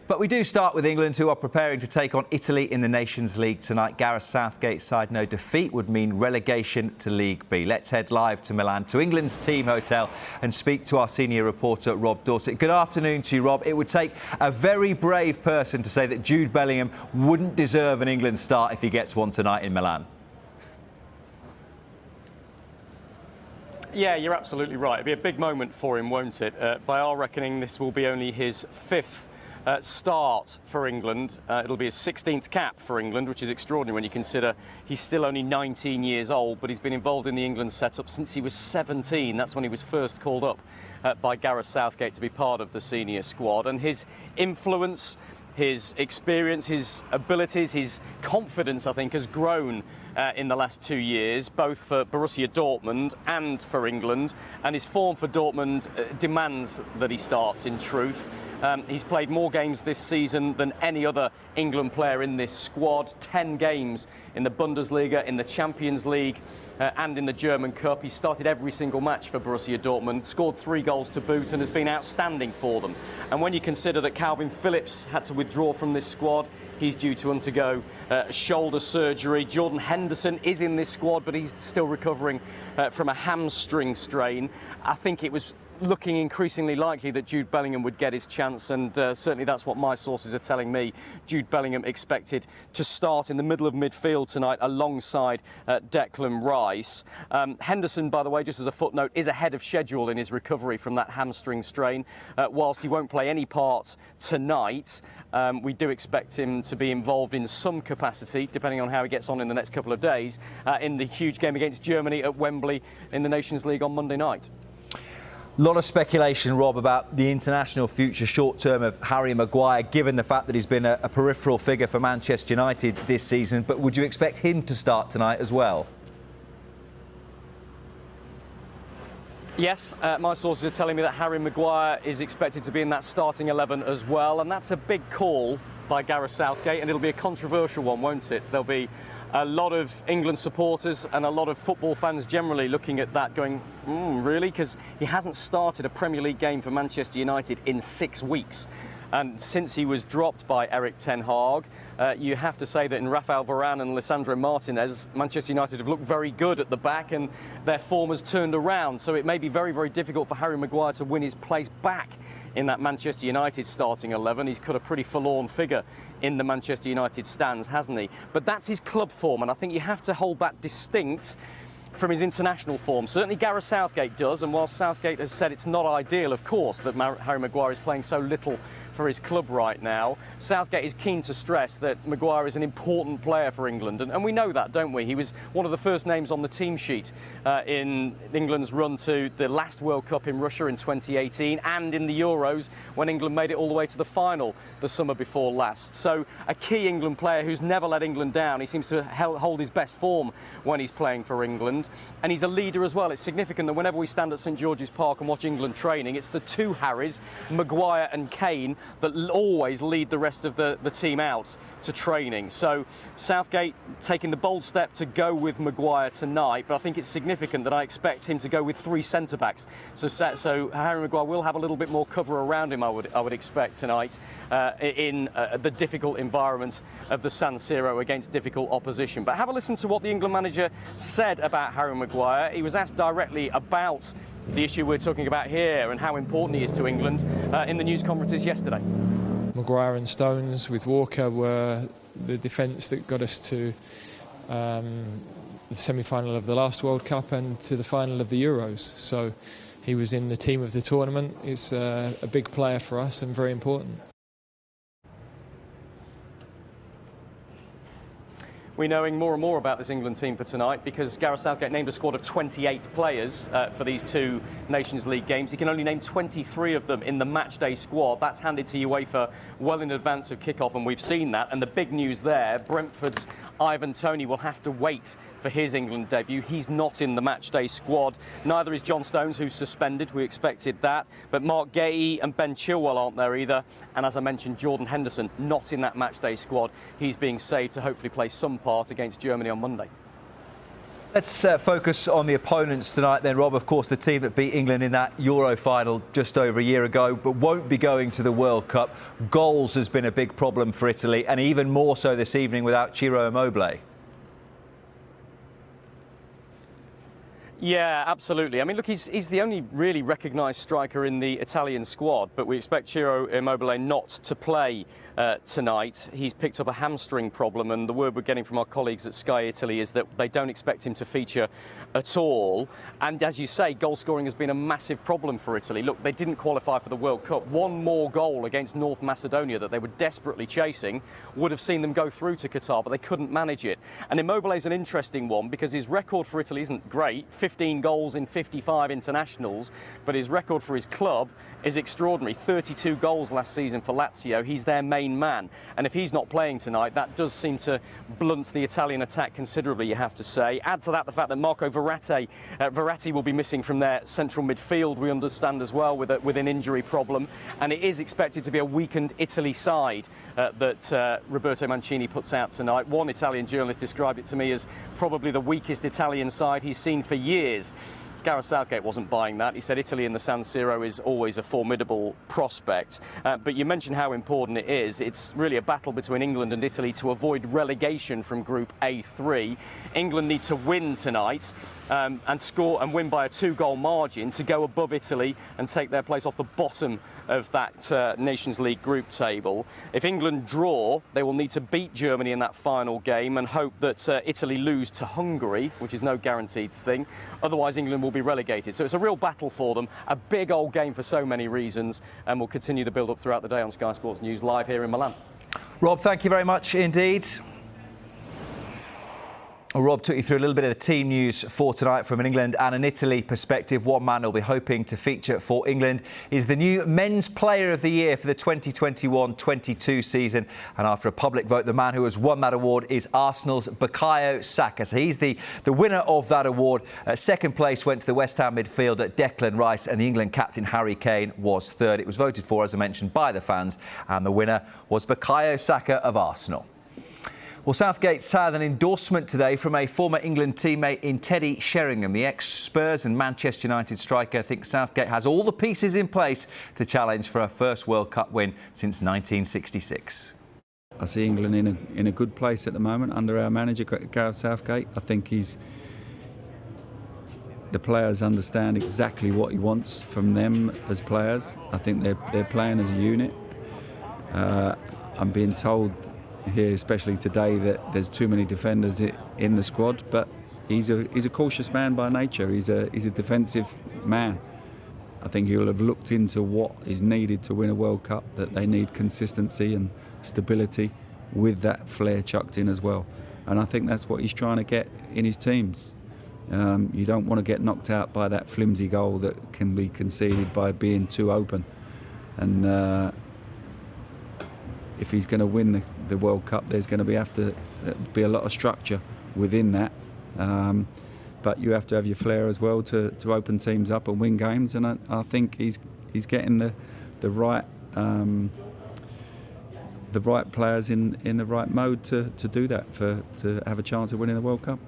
But we do start with England, who are preparing to take on Italy in the Nations League tonight. Gareth Southgate's side no defeat would mean relegation to League B. Let's head live to Milan, to England's team hotel, and speak to our senior reporter, Rob Dorset. Good afternoon to you, Rob. It would take a very brave person to say that Jude Bellingham wouldn't deserve an England start if he gets one tonight in Milan. Yeah, you're absolutely right. It'll be a big moment for him, won't it? By our reckoning, this will be only his fifth start for England. It'll be his 16th cap for England, which is extraordinary when you consider he's still only 19 years old, but he's been involved in the England setup since he was 17. That's when he was first called up by Gareth Southgate to be part of the senior squad. And his influence, his experience, his abilities, his confidence, I think, has grown in the last 2 years, both for Borussia Dortmund and for England. And his form for Dortmund demands that he starts, in truth. He's played more games this season than any other England player in this squad. 10 games in the Bundesliga, in the Champions League and in the German Cup. He started every single match for Borussia Dortmund, scored 3 goals to boot, and has been outstanding for them. And when you consider that Calvin Phillips had to withdraw from this squad, he's due to undergo shoulder surgery. Jordan Henderson is in this squad, but he's still recovering from a hamstring strain. I think it was looking increasingly likely that Jude Bellingham would get his chance, and certainly that's what my sources are telling me. Jude Bellingham expected to start in the middle of midfield tonight alongside Declan Rice. Henderson, by the way, just as a footnote, is ahead of schedule in his recovery from that hamstring strain. Whilst he won't play any part tonight, we do expect him to be involved in some capacity, depending on how he gets on in the next couple of days, in the huge game against Germany at Wembley in the Nations League on Monday night. A lot of speculation, Rob, about the international future short-term of Harry Maguire, given the fact that he's been a peripheral figure for Manchester United this season. But would you expect him to start tonight as well? Yes, my sources are telling me that Harry Maguire is expected to be in that starting 11 as well. And that's a big call by Gareth Southgate, and it'll be a controversial one, won't it? There'll be a lot of England supporters and a lot of football fans generally looking at that going, really? Because he hasn't started a Premier League game for Manchester United in 6 weeks. And since he was dropped by Erik ten Hag, you have to say that in Rafael Varane and Lisandro Martinez, Manchester United have looked very good at the back and their form has turned around. So it may be very, very difficult for Harry Maguire to win his place back in that Manchester United starting 11. He's cut a pretty forlorn figure in the Manchester United stands, hasn't he? But that's his club form, and I think you have to hold that distinct from his international form. Certainly Gareth Southgate does, and whilst Southgate has said it's not ideal, of course, that Harry Maguire is playing so little for his club right now, Southgate is keen to stress that Maguire is an important player for England, and we know that, don't we? He was one of the first names on the team sheet in England's run to the last World Cup in Russia in 2018 and in the Euros when England made it all the way to the final the summer before last. So a key England player who's never let England down. He seems to hold his best form when he's playing for England, and he's a leader as well. It's significant that whenever we stand at St George's Park and watch England training, it's the two Harrys, Maguire and Kane, that always lead the rest of the team out to training. So Southgate taking the bold step to go with Maguire tonight, but I think it's significant that I expect him to go with 3 centre-backs. So Harry Maguire will have a little bit more cover around him, I would expect tonight, in the difficult environment of the San Siro against difficult opposition. But have a listen to what the England manager said about Harry Maguire. He was asked directly about the issue we're talking about here and how important he is to England in the news conferences yesterday. Maguire and Stones with Walker were the defence that got us to the semi-final of the last World Cup and to the final of the Euros. So he was in the team of the tournament. He's a big player for us and very important. We're knowing more and more about this England team for tonight because Gareth Southgate named a squad of 28 players for these 2 Nations League games. He can only name 23 of them in the matchday squad. That's handed to UEFA well in advance of kick-off, and we've seen that. And the big news there, Brentford's Ivan Toney will have to wait for his England debut. He's not in the matchday squad. Neither is John Stones, who's suspended. We expected that. But Mark Gahey and Ben Chilwell aren't there either. And as I mentioned, Jordan Henderson not in that matchday squad. He's being saved to hopefully play some part against Germany on Monday. Let's focus on the opponents tonight then, Rob. Of course, the team that beat England in that Euro final just over a year ago, but won't be going to the World Cup. Goals has been a big problem for Italy, and even more so this evening without Ciro Immobile. Yeah, absolutely. I mean, look, he's the only really recognised striker in the Italian squad, but we expect Ciro Immobile not to play tonight. He's picked up a hamstring problem, and the word we're getting from our colleagues at Sky Italy is that they don't expect him to feature at all. And as you say, goal scoring has been a massive problem for Italy. Look, they didn't qualify for the World Cup. One more goal against North Macedonia that they were desperately chasing would have seen them go through to Qatar, but they couldn't manage it. And Immobile is an interesting one because his record for Italy isn't great, 15 goals in 55 internationals, but his record for his club is extraordinary. 32 goals last season for Lazio. He's their main man, and if he's not playing tonight, that does seem to blunt the Italian attack considerably, you have to say. Add to that the fact that Marco Verratti will be missing from their central midfield, we understand, as well, with an injury problem, and it is expected to be a weakened Italy side that Roberto Mancini puts out tonight. One Italian journalist described it to me as probably the weakest Italian side he's seen for years. Gareth Southgate wasn't buying that. He said Italy in the San Siro is always a formidable prospect. But you mentioned how important it is. It's really a battle between England and Italy to avoid relegation from Group A3. England need to win tonight and win by a 2-goal margin to go above Italy and take their place off the bottom of that Nations League group table. If England draw, they will need to beat Germany in that final game and hope that Italy lose to Hungary, which is no guaranteed thing. Otherwise, England will be relegated. So it's a real battle for them, a big old game for so many reasons, and we'll continue the build-up throughout the day on Sky Sports News live here in Milan. Rob, thank you very much indeed. Rob took you through a little bit of the team news for tonight from an England and an Italy perspective. One man who'll be hoping to feature for England is the new Men's Player of the Year for the 2021-22 season. And after a public vote, the man who has won that award is Arsenal's Bukayo Saka. So he's the winner of that award. Second place went to the West Ham midfielder Declan Rice, and the England captain Harry Kane was third. It was voted for, as I mentioned, by the fans, and the winner was Bukayo Saka of Arsenal. Well, Southgate's had an endorsement today from a former England teammate in Teddy Sheringham. The ex-Spurs and Manchester United striker thinks Southgate has all the pieces in place to challenge for a first World Cup win since 1966. I see England in a good place at the moment under our manager, Gareth Southgate. I think the players understand exactly what he wants from them as players. I think they're playing as a unit. I'm being told here, especially today, that there's too many defenders in the squad, but he's a cautious man by nature. He's a defensive man. I think he'll have looked into what is needed to win a World Cup, that they need consistency and stability with that flair chucked in as well. And I think that's what he's trying to get in his teams. You don't want to get knocked out by that flimsy goal that can be conceded by being too open. And if he's going to win the World Cup, there's going to have to be a lot of structure within that. But you have to have your flair as well to open teams up and win games. And I think he's getting the right players in the right mode to do that, to have a chance of winning the World Cup.